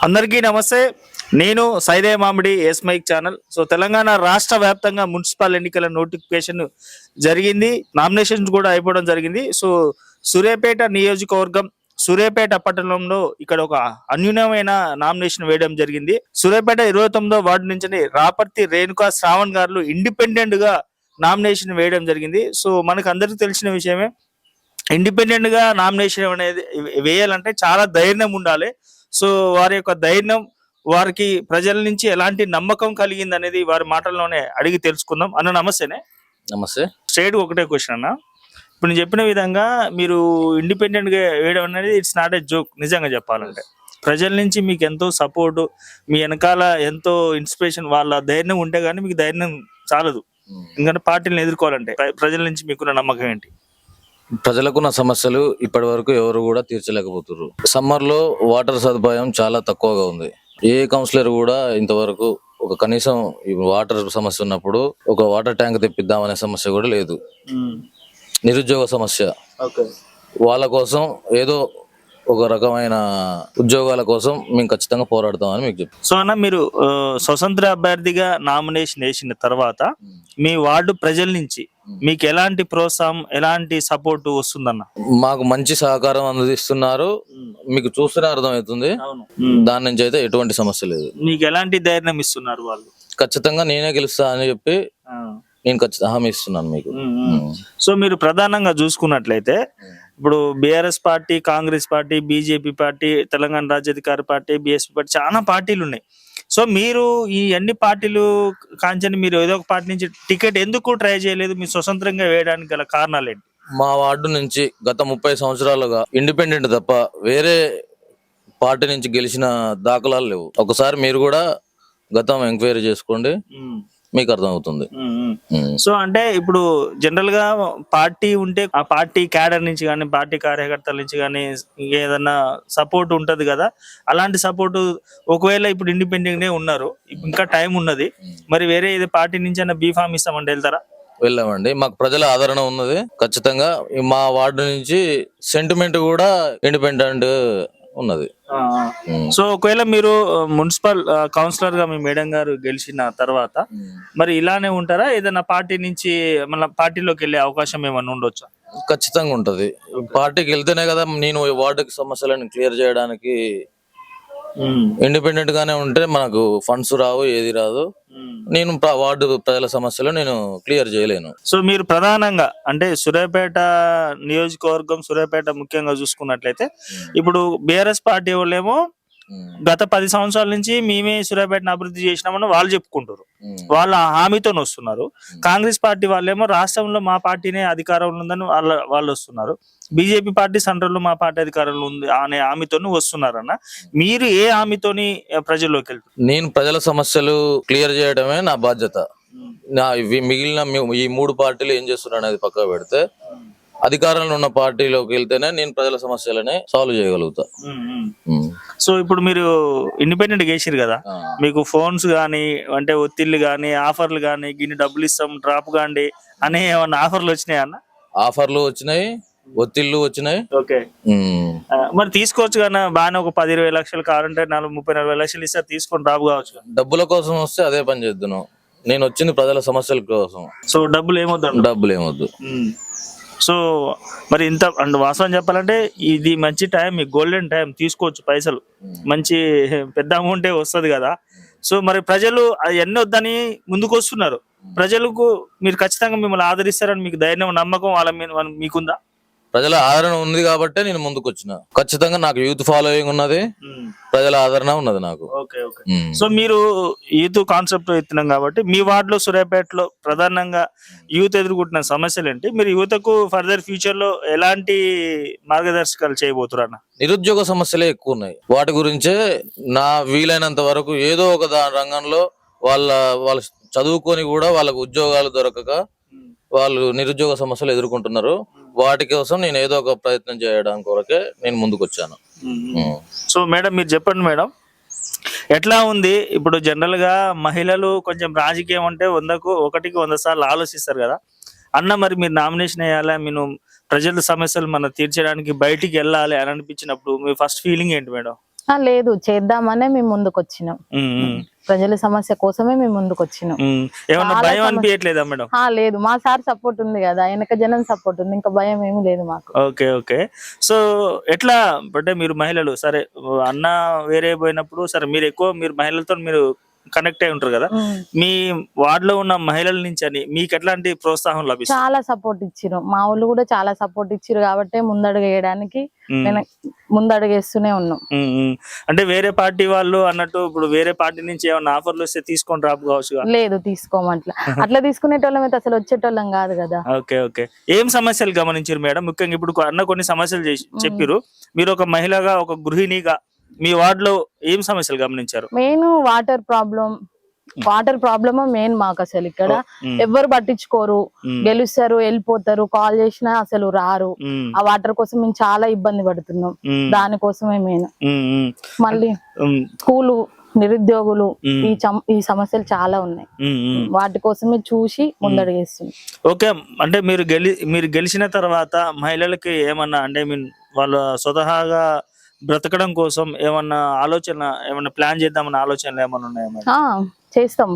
అందరికీ నమస్తే. నేను Saide Mamidi S mic channel. So Telangana రాష్ట్ర వ్యాప్తంగా మున్సిపల్ ఎన్నికల నోటిఫికేషన్ జరిగింది, నామినేషన్స్ కూడా అయిపోవడం జరిగింది. సో సూర్యాపేట నియోజకవర్గం సూర్యాపేట పట్టణంలో ఇక్కడ ఒక అన్యూనమైన నామినేషన్ వేయడం జరిగింది. సూర్యాపేట 29వ వార్డు నుంచి రాపర్తి రేణుకా శ్రావణ్ గారు ఇండిపెండెంట్ గా నామినేషన్ వేయడం జరిగింది. సో మనకు అందరికీ తెలిసిన విషయమే, ఇండిపెండెంట్ గా నామినేషన్ అనేది వేయాలంటే చాలా ధైర్యం ఉండాలి. సో వారి యొక్క ధైర్యం, వారికి ప్రజల నుంచి ఎలాంటి నమ్మకం కలిగింది అనేది వారి మాటల్లోనే అడిగి తెలుసుకుందాం. అన్న నమస్తేనే. నమస్తే. స్ట్రైట్ ఒకటే క్వశ్చన్ అన్న, ఇప్పుడు నేను చెప్పిన విధంగా మీరు ఇండిపెండెంట్ గా వేయడం అనేది ఇట్స్ నాట్ ఏ జోక్. నిజంగా చెప్పాలంటే ప్రజల నుంచి మీకు ఎంతో సపోర్టు, మీ వెనకాల ఎంతో ఇన్స్పిరేషన్, వాళ్ళ ధైర్యం ఉంటే కానీ మీకు ధైర్యం చాలదు. ఎందుకంటే పార్టీలను ఎదుర్కోవాలంటే ప్రజల నుంచి మీకున్న నమ్మకం ఏంటి? ప్రజలకున్న సమస్యలు ఇప్పటి వరకు ఎవరు కూడా తీర్చలేకపోతున్నారు. సమ్మర్ లో వాటర్ సదుపాయం చాలా తక్కువగా ఉంది. ఏ కౌన్సిలర్ కూడా ఇంతవరకు ఒక కనీసం వాటర్ సమస్య ఉన్నప్పుడు ఒక వాటర్ ట్యాంక్ తెప్పిద్దామనే సమస్య కూడా లేదు. నిరుద్యోగ సమస్య, వాళ్ళ కోసం ఏదో ఒక రకమైన ఉద్యోగాల కోసం మేము ఖచ్చితంగా పోరాడతామని మీకు చెప్తాం. సో అన్న, మీరు స్వతంత్ర అభ్యర్థిగా నామినేషన్ వేసిన తర్వాత మీ వార్డు ప్రజల నుంచి మీకు ఎలాంటి ప్రోత్సాహం, ఎలాంటి సపోర్ట్ వస్తుందన్న? మాకు మంచి సహకారం అందిస్తున్నారు. మీకు చూస్తేనే అర్థమవుతుంది. దాని నుంచి అయితే ఎటువంటి సమస్య లేదు. మీకు ఎలాంటి ధైర్యం ఇస్తున్నారు వాళ్ళు? ఖచ్చితంగా నేనే గెలుస్తా అని చెప్పి నేను ఖచ్చితంగా హామీ ఇస్తున్నాను మీకు. సో మీరు ప్రధానంగా చూసుకున్నట్లయితే ఇప్పుడు BRS party, Congress party, BJP party, Telangana రాజ్యాధికార పార్టీ, బీఎస్పీ పార్టీ, చాలా పార్టీలు ఉన్నాయి. సో మీరు ఈ అన్ని పార్టీలు కాంచని మీరు ఏదో ఒక పార్టీ నుంచి టికెట్ ఎందుకు ట్రై చేయలేదు? మీరు స్వతంత్రంగా వేయడానికి గల కారణాలు ఏంటి? మా వార్డు నుంచి గత 30 సంవత్సరాలుగా ఇండిపెండెంట్ తప్ప వేరే పార్టీ నుంచి గెలిచిన దాఖలాలు లేవు. ఒకసారి మీరు కూడా గతం ఎంక్వైరీ చేసుకోండి, మీకు అర్థమవుతుంది. సో అంటే ఇప్పుడు జనరల్ గా పార్టీ ఉంటే ఆ పార్టీ క్యాడర్ నుంచి కానీ, పార్టీ కార్యకర్తల నుంచి కానీ ఏదన్నా సపోర్ట్ ఉంటది కదా. అలాంటి సపోర్ట్ ఒకవేళ ఇప్పుడు ఇండిపెండెంట్ గా ఉన్నారు, ఇంకా టైం ఉన్నది, మరి వేరే ఏదో పార్టీ నుంచి అయినా బీఫామ్ ఇస్తామంటే వెళ్తారా? వెళ్ళామండి. మాకు ప్రజల ఆదరణ ఉన్నది. ఖచ్చితంగా మా వార్డు నుంచి సెంటిమెంట్ కూడా ఇండిపెండెంట్ ఉన్నది. సో ఒకవేళ మీరు మున్సిపల్ కౌన్సిలర్ గా మీ మేడం గారు గెలిచిన తర్వాత మరి ఇలానే ఉంటారా? ఏదైనా పార్టీ నుంచి మన పార్టీలోకి వెళ్ళే అవకాశం ఏమన్నా ఉండొచ్చా? ఖచ్చితంగా ఉంటది. పార్టీకి వెళ్తేనే కదా నేను వార్డుకి సమస్యలను క్లియర్ చేయడానికి. ఇండిపెండెంట్ గానే ఉంటే మనకు ఫండ్స్ రావు, ఏది రాదు. నేను వార్డు ప్రజల సమస్యలు నేను క్లియర్ చేయలేను. సో మీరు ప్రధానంగా అంటే సూర్యాపేట నియోజకవర్గం, సూర్యాపేట ముఖ్యంగా చూసుకున్నట్లయితే ఇప్పుడు బీఆర్ఎస్ పార్టీ వాళ్ళేమో గత 10 సంవత్సరాల నుంచి మేమే సూర్యాపేటను అభివృద్ధి చేసినామని వాళ్ళు చెప్పుకుంటారు, వాళ్ళ హామీతో వస్తున్నారు. కాంగ్రెస్ పార్టీ వాళ్ళేమో రాష్ట్రంలో మా పార్టీనే అధికారంలో ఉందని వాళ్ళు వస్తున్నారు. బీజేపీ పార్టీ సెంట్రల్ లో మా పార్టీ అధికారంలో ఉంది అనే హామీతో వస్తున్నారన్న. మీరు ఏ హామీతోని ప్రజల్లోకి వెళ్తారు? నేను ప్రజల సమస్యలు క్లియర్ చేయడమే నా బాధ్యత. మిగిలిన ఈ 3 పార్టీలు ఏం చేస్తున్నారు అనేది పక్కకు పెడితే, అధికారంలో ఉన్న పార్టీలోకి వెళ్తేనే నేను ప్రజల సమస్యలని సాల్వ్ చేయగలుగుతా. సో ఇప్పుడు మీరు ఇండిపెండెంట్ చేసిరు కదా, మీకు ఫోన్స్ గానీ, అంటే ఒత్తిళ్లు గానీ, ఆఫర్లు గానీ, గిన్ని డబ్బులు ఇస్తాం, డ్రాప్ గాండి అనే ఏమన్నా ఆఫర్లు వచ్చినాయి అన్న? ఆఫర్లు వచ్చినాయి, ఒత్తిళ్లు వచ్చినాయి. ఓకే, మరి తీసుకోవచ్చు కదా బాగానే. ఒక 10-20 లక్షలు కావాలంటే 30-40 లక్షలు ఇస్తే తీసుకొని డ్రాప్ కావచ్చు. డబ్బుల కోసం వస్తే అదే పని చేద్దాను. నేను వచ్చింది ప్రజల సమస్యల కోసం. సో డబ్బులు ఏమొద్దు. సో మరి ఇంత వాస్తవం చెప్పాలంటే ఇది మంచి టైం, మీకు గోల్డెన్ టైం. తీసుకోవచ్చు పైసలు, మంచి పెద్ద అమౌంటే వస్తుంది కదా. సో మరి ప్రజలు ఎన్ని వద్దని ముందుకు వస్తున్నారు. ప్రజలకు మీరు ఖచ్చితంగా మిమ్మల్ని ఆదరిస్తారని మీకు ధైర్యం, నమ్మకం వాళ్ళ మీద మీకుందా? ప్రజల ఆదరణ ఉంది కాబట్టి నేను ముందుకు వచ్చిన. ఖచ్చితంగా నాకు యూత్ ఫాలోయింగ్ ఉన్నది, ప్రజల ఆదరణ ఉన్నది నాకు. సో మీరు యూత్ కాన్సెప్ట్ ఎత్తున్నాం కాబట్టి మీ వార్డులో సూర్యాపేటలో ప్రధానంగా యూత్ ఎదుర్కొంటున్న సమస్యలు ఏంటి? మీరు యువతకు ఫర్దర్ ఫ్యూచర్ లో ఎలాంటి మార్గదర్శకాలు చేయబోతున్నా? నిరుద్యోగ సమస్యలే ఎక్కువ ఉన్నాయి. వాటి గురించే నా వీలైనంత వరకు ఏదో ఒక రంగంలో వాళ్ళ చదువుకొని కూడా వాళ్ళకు ఉద్యోగాలు దొరకక వాళ్ళు నిరుద్యోగ సమస్యలు ఎదుర్కొంటున్నారు. వాటి కోసం నేను ఏదో ఒక ప్రయత్నం చేయడానికి కొరకే నేను ముందుకు వచ్చాను. సో మేడం, మీరు చెప్పండి మేడం, ఎట్లా ఉంది ఇప్పుడు? జనరల్ గా మహిళలు కొంచెం రాజకీయం అంటే 100కి 100 సార్లు ఆలోచిస్తారు కదా అన్న. మరి మీరు నామినేషన్ వేయాలా, ప్రజల సమస్యలు మనం తీర్చడానికి బయటికి వెళ్ళాలి అని అనిపించినప్పుడు మీ ఫస్ట్ ఫీలింగ్ ఏంటి మేడం? లేదు, చేద్దామనే మేము ముందుకు వచ్చినాం. ప్రజల సమస్య కోసమే మేము ముందుకు వచ్చినాం. ఏమన్నా భయం అనిపించట్లేదా మేడం? లేదు, మా సార్ సపోర్ట్ ఉంది కదా, వెనక జనం సపోర్ట్ ఉంది, ఇంకా భయం ఏమి లేదు మాకు. Okay okay. సో ఎట్లా అంటే మీరు మహిళలు సరే అన్న వేరే పోయినప్పుడు సరే మీరు ఎక్కువ మీరు మహిళలతో మీరు కనెక్ట్ అయి ఉంటారు కదా, మీ వార్డులో ఉన్న మహిళల నుంచి అని మీకు ఎట్లాంటి ప్రోత్సాహం లభిస్తుంది? చాలా సపోర్ట్ ఇచ్చిరు, మా వాళ్ళు కూడా చాలా సపోర్ట్ ఇచ్చిరు కాబట్టి ముందడుగు వేయడానికి నేను ముందడుగేస్తూనే ఉన్నాం. అంటే వేరే పార్టీ వాళ్ళు అన్నట్టు ఇప్పుడు వేరే పార్టీ నుంచి ఏమన్నా ఆఫర్లు వస్తే తీసుకొని రాపు కావచ్చు? లేదు, తీసుకోమట్లా. అట్లా తీసుకునేటోళ్ళం అయితే అసలు వచ్చేటోళ్ళం కాదు కదా. Okay okay. ఏం సమస్యలు గమనించారు మేడం? ముఖ్యంగా ఇప్పుడు అన్న కొన్ని సమస్యలు చెప్పారు, మీరు ఒక మహిళగా ఒక గృహిణిగా మీ వార్డులో ఏం సమస్యలు గమనించారు? మెయిన్ వాటర్ ప్రాబ్లమ్ మెయిన్ మాకు. అసలు ఇక్కడ ఎవ్వరు పట్టించుకోరు, గెలుస్తారు వెళ్ళిపోతారు, కాల్ చేసినా అసలు రారు. ఆ వాటర్ కోసం మేము చాలా ఇబ్బంది పడుతున్నాం, దానికోసమే మెయిన్. మళ్ళీ స్కూలు, నిరుద్యోగులు, ఈ సమస్యలు చాలా ఉన్నాయి, వాటి కోసమే చూసి ముందడుగేస్తుంది. ఓకే. అంటే మీరు గెలిచిన తర్వాత మహిళలకి ఏమన్నా అంటే మీన్ వాళ్ళ స్వతహాగా బ్రతకడం కోసం ఏమన్నా ఆలోచన ఏమన్నా ప్లాన్ చేద్దామన్న ఆలోచనలు ఏమన్నా ఉన్నాయా? చేస్తాం,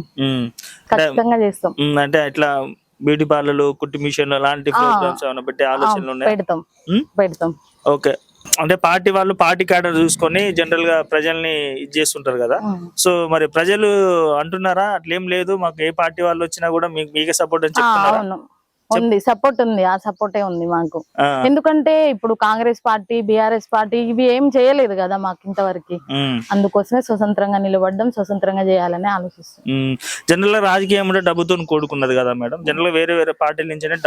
ఖచ్చితంగా చేస్తాం. అంటే ఇట్లా బ్యూటీ పార్లర్లు, కుట్టి మిషన్లు అలాంటి ప్రోగ్రామ్స్ ఏమైనా పెట్టే ఆలోచనలు ఉన్నాయా? పెడతాం. ఓకే. అంటే పార్టీ వాళ్ళు పార్టీ క్యాడర్ చూసుకొని జనరల్ గా ప్రజల్ని ఇది చేస్తుంటారు కదా, సో మరి ప్రజలు అంటున్నారా అట్లేం లేదు మాకు ఏ పార్టీ వాళ్ళు వచ్చినా కూడా మీకే సపోర్ట్ అని చెప్తున్నారా? ఉంది, సపోర్ట్ ఉంది, ఆ సపోర్టే ఉంది మాకు. ఎందుకంటే ఇప్పుడు కాంగ్రెస్ పార్టీ, బీఆర్ఎస్ పార్టీ ఇవి ఏం చేయలేదు కదా మాకు ఇంతవరకు, అందుకోసమే స్వతంత్రంగా నిలబడ్డం, స్వతంత్రంగా చేయాలని ఆలోచిస్తాం. జనరల్ గా రాజకీయం అంటే డబ్బుతో కూడుకున్నది కదా మేడం. జనరల్ గా వేరే వేరే పార్టీల నుంచి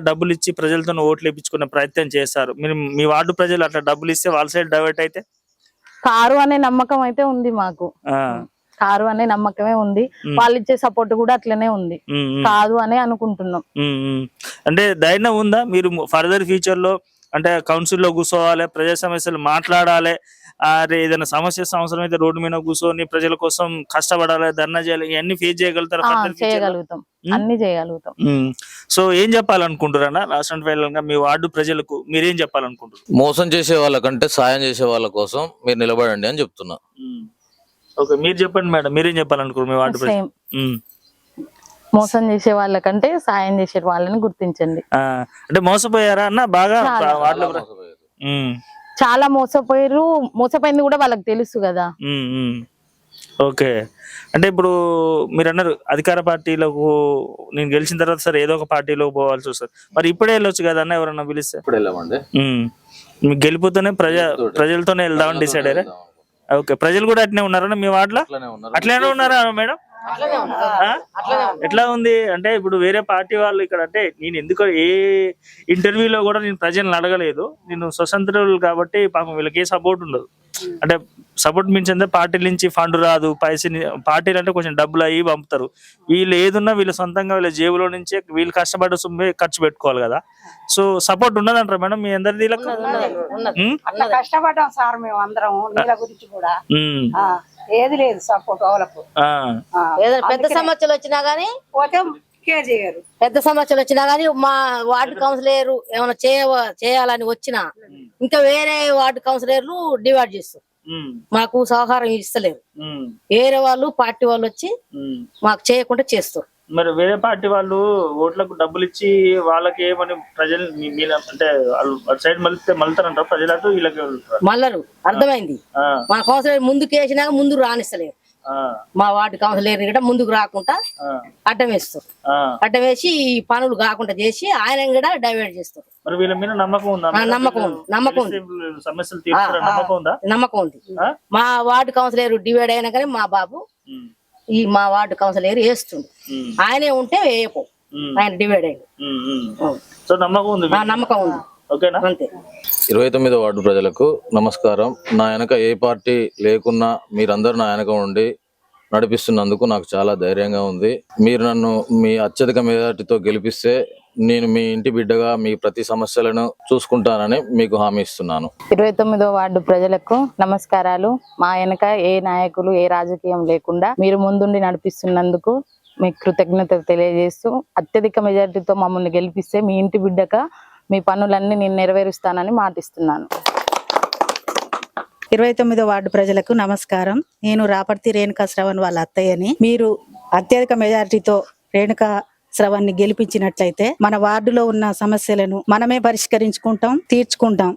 డబ్బులు ఇచ్చి ప్రజలతో ఓట్లు ఇప్పించుకునే ప్రయత్నం చేస్తారు. మీరు మీ వార్డు ప్రజలు అట్లా డబ్బులు ఇస్తే వాళ్ళ సైడ్ డైవర్ట్ అయితే కారు అనే నమ్మకం అయితే ఉంది మాకు, కారు అనే నమ్మకమే ఉంది, వాళ్ళు ఇచ్చే సపోర్ట్ కూడా అట్లనే ఉంది, కాదు అని అనుకుంటున్నాం. అంటే ధైర్యం ఉందా మీరు ఫర్దర్ ఫ్యూచర్ లో అంటే కౌన్సిల్ లో కూర్చోవాలి, ప్రజా సమస్యలు మాట్లాడాలి, అరే ఏదైనా సమస్య అవసరం అయితే రోడ్డు మీద కూర్చొని ప్రజల కోసం కష్టపడాలి, ధర్నా చేయాలి, ఇవన్నీ ఫేస్ చేయగలుగుతారు? చేయగలుగుతాం, అన్ని చేయగలుగుతాం. సో ఏం చెప్పాలనుకుంటారన్నా లాస్ట్ అండ్ ఫైనల్ గా మీ వార్డు ప్రజలకు మీరేం చెప్పాలనుకుంటారు? మోసం చేసే వాళ్ళకంటే సాయం చేసే వాళ్ళ కోసం మీరు నిలబడండి అని చెప్తున్నా. ఓకే, మీరు చెప్పండి మేడం, మీరేం చెప్పాలనుకుంటారు మీ వార్డు ప్రజలు? మోసం చేసే వాళ్ళకంటే సాయం చేసే వాళ్ళని గుర్తించండి. అంటే మోసపోయారా అన్న బాగా? చాలా మోసపోయింది కూడా వాళ్ళకి తెలుసు కదా. ఓకే. అంటే ఇప్పుడు మీరు అన్నారు అధికార పార్టీలకు నేను గెలిచిన తర్వాత సరే ఏదో ఒక పార్టీలోకి పోవాల్సి వస్తుంది, మరి ఇప్పుడే వెళ్ళొచ్చు కదా అన్న, ఎవరన్నా పిలిస్తే? ఇప్పుడు వెళ్ళామండి, మీకు గెలిపోతేనే ప్రజలతోనే వెళ్దామని డిసైడ్ అయ్యారా? ఓకే. ప్రజలు కూడా అట్నే ఉన్నారా మీ వార్డులో? అట్లనే ఉన్నారా మేడం? ఎట్లా ఉంది అంటే ఇప్పుడు వేరే పార్టీ వాళ్ళు ఇక్కడ అంటే నేను ఎందుకో ఏ ఇంటర్వ్యూలో కూడా నేను ప్రజలను అడగలేదు, నేను స్వతంత్రులు కాబట్టి పాపం వీళ్ళకి ఏ సపోర్ట్ ఉండదు. అంటే సపోర్ట్ మీన్స్ అంటే పార్టీల నుంచి ఫండ్ రాదు, పార్టీలు అంటే కొంచెం డబ్బులు అయ్యి పంపుతారు, వీళ్ళు ఏదున్నా వీళ్ళ సొంతంగా వీళ్ళ జేబులో నుంచే వీళ్ళు కష్టపడ్డ సొమ్మే ఖర్చు పెట్టుకోవాలి కదా. సో సపోర్ట్ ఉండదంటారా మేడం మీ అందరిది? కష్టపడ్డాం సార్ మేము అందరం, నీళ్ళ గురించి కూడా ఏది లేదు సపోర్ట్ వాళ్ళకు. పెద్ద సమస్యలు వచ్చినా గానీ పోతే కేర్ చేయరు, పెద్ద సమస్యలు వచ్చినా గానీ మా వార్డు కౌన్సిలర్ ఏమైనా చేయాలని వచ్చినా ఇంకా వేరే వార్డు కౌన్సిలర్లు డివైడ్ చేస్తారు, మాకు సహకారం ఇస్తలేరు. వేరే వాళ్ళు పార్టీ వాళ్ళు వచ్చి మాకు చేయకుండా చేస్తారు. మరి వేరే పార్టీ వాళ్ళు ఓట్లకు డబ్బులు ఇచ్చి వాళ్ళకి ఏమని ప్రజలు అంటే అటు సైడ్ మళ్తారంటారు ప్రజలకు, వీళ్ళకి మళ్ళరు అర్థమైంది. మా కౌన్సిలర్ ముందుకు వేసినాక ముందుకు రానిస్తలేరు, మా వార్డు కౌన్సిలర్ కూడా ముందుకు రాకుండా అడ్డం వేస్తారు, అడ్డం వేసి పనులు కాకుండా చేసి ఆయన కూడా డైవర్ట్ చేస్తారు. మరి వీళ్ళ మీద నమ్మకం ఉందా? నమ్మకం ఉంది, సమస్యలు తీర్చారా? నమ్మకం ఉందా? నమ్మకం ఉంది. మా వార్డు కౌన్సిలర్ డివైడ్ అయినా కానీ మా బాబు మా వార్డు కౌన్సిలర్ వేస్తుండు, ఆయనే ఉంటే వేయపో, ఆయన డివైడ్ అయ్యింది. నమ్మకం ఉంది. అంతే. 29వ వార్డు ప్రజలకు నమస్కారం. నా వెనక ఏ పార్టీ లేకున్నా మీరందరూ నా వెనక ఉండి నడిపిస్తున్నందుకు నాకు చాలా ధైర్యంగా ఉంది. మీరు నన్ను మీ అత్యధిక మెజార్టీతో గెలిపిస్తే నేను మీ ఇంటి బిడ్డగా మీ ప్రతి సమస్యలను చూసుకుంటానని మీకు హామీ ఇస్తున్నాను. 29వ వార్డు ప్రజలకు నమస్కారాలు. మా వెనక ఏ నాయకులు ఏ రాజకీయం లేకుండా మీరు ముందుండి నడిపిస్తున్నందుకు మీకు కృతజ్ఞతలు తెలియజేస్తూ అత్యధిక మెజార్టీతో మమ్మల్ని గెలిపిస్తే మీ ఇంటి బిడ్డగా మీ పనులన్నీ నేను నెరవేరుస్తానని మాటిస్తున్నాను. 29వ వార్డు ప్రజలకు నమస్కారం. నేను రాపర్తి రేణుకా శ్రవణ్ వాళ్ళ అత్తయ్యని. మీరు అత్యధిక మెజారిటీతో రేణుకా శ్రవణ్ని గెలిపించినట్లయితే మన వార్డులో ఉన్న సమస్యలను మనమే పరిష్కరించుకుంటాం, తీర్చుకుంటాం.